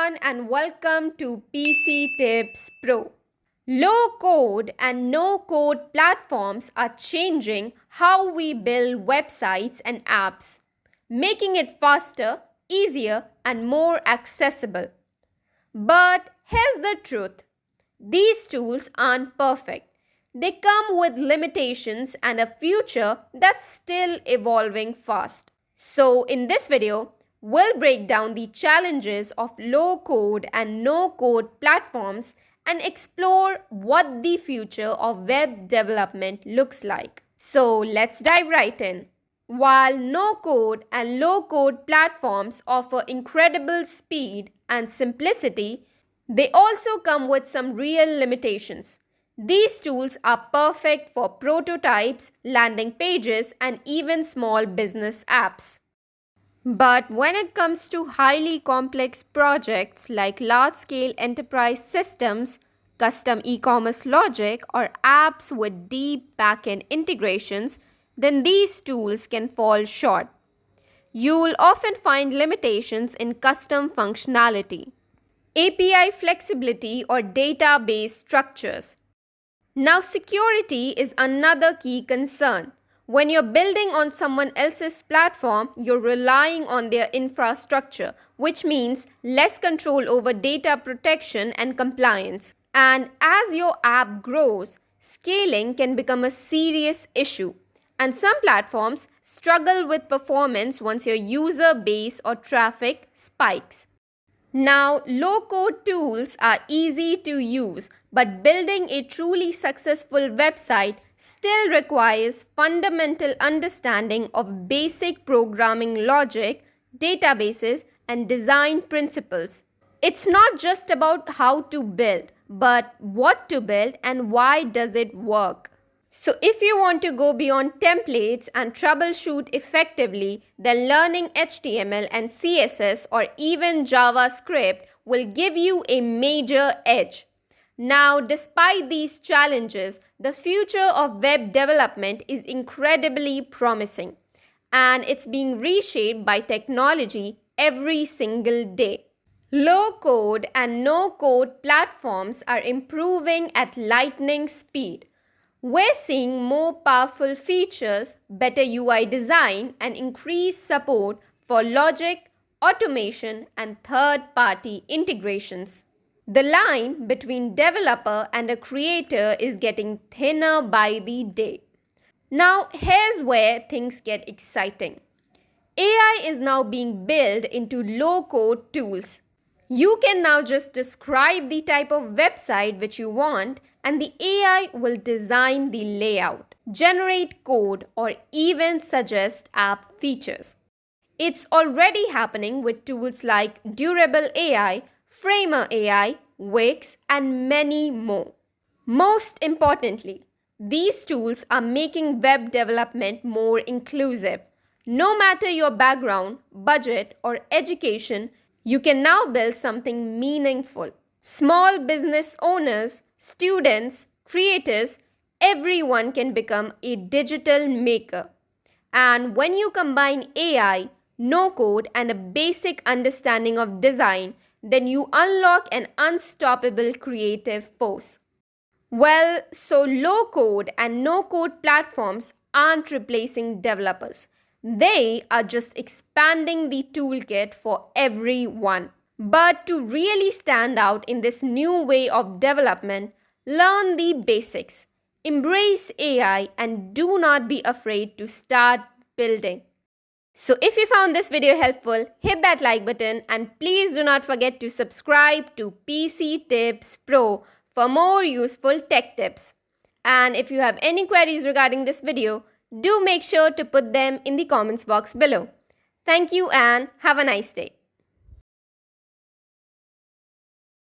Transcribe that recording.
everyone and welcome to PC Tips Pro. Low code and no code platforms are changing how we build websites and apps, making it faster, easier, and more accessible. But here's the truth, these tools aren't perfect. They come with limitations and a future that's still evolving fast. So, in this video, we'll break down the challenges of low code and no code platforms and explore what the future of web development looks like. So, let's dive right in. While no code and low code platforms offer incredible speed and simplicity, they also come with some real limitations. These tools are perfect for prototypes, landing pages, and even small business apps. But when it comes to highly complex projects like large-scale enterprise systems, custom e-commerce logic, or apps with deep backend integrations, then these tools can fall short. You'll often find limitations in custom functionality, API flexibility, or database structures. Now, security is another key concern. When you're building on someone else's platform, you're relying on their infrastructure, which means less control over data protection and compliance. And as your app grows, scaling can become a serious issue. And some platforms struggle with performance once your user base or traffic spikes. Now, low-code tools are easy to use, but building a truly successful website still requires fundamental understanding of basic programming logic, databases, and design principles. It's not just about how to build, but what to build and why does it work. So if you want to go beyond templates and troubleshoot effectively, then learning HTML and CSS or even JavaScript will give you a major edge. Now, despite these challenges, the future of web development is incredibly promising, and it's being reshaped by technology every single day. Low-code and no-code platforms are improving at lightning speed. We're seeing more powerful features, better UI design, and increased support for logic, automation, and third-party integrations. The line between developer and a creator is getting thinner by the day. Now, here's where things get exciting. AI is now being built into low-code tools. You can now just describe the type of website which you want, and the AI will design the layout, generate code, or even suggest app features. It's already happening with tools like Durable AI, Framer AI, Wix, and many more. Most importantly, these tools are making web development more inclusive. No matter your background, budget, or education, you can now build something meaningful. Small business owners, students, creators, everyone can become a digital maker. And when you combine AI, no code, and a basic understanding of design, then you unlock an unstoppable creative force. Well, so low code and no code platforms aren't replacing developers. They are just expanding the toolkit for everyone. But to really stand out in this new way of development, learn the basics, embrace AI, and do not be afraid to start building. So if you found this video helpful, hit that like button and please do not forget to subscribe to PC Tips Pro for more useful tech tips. And if you have any queries regarding this video, do make sure to put them in the comments box below. Thank you and have a nice day.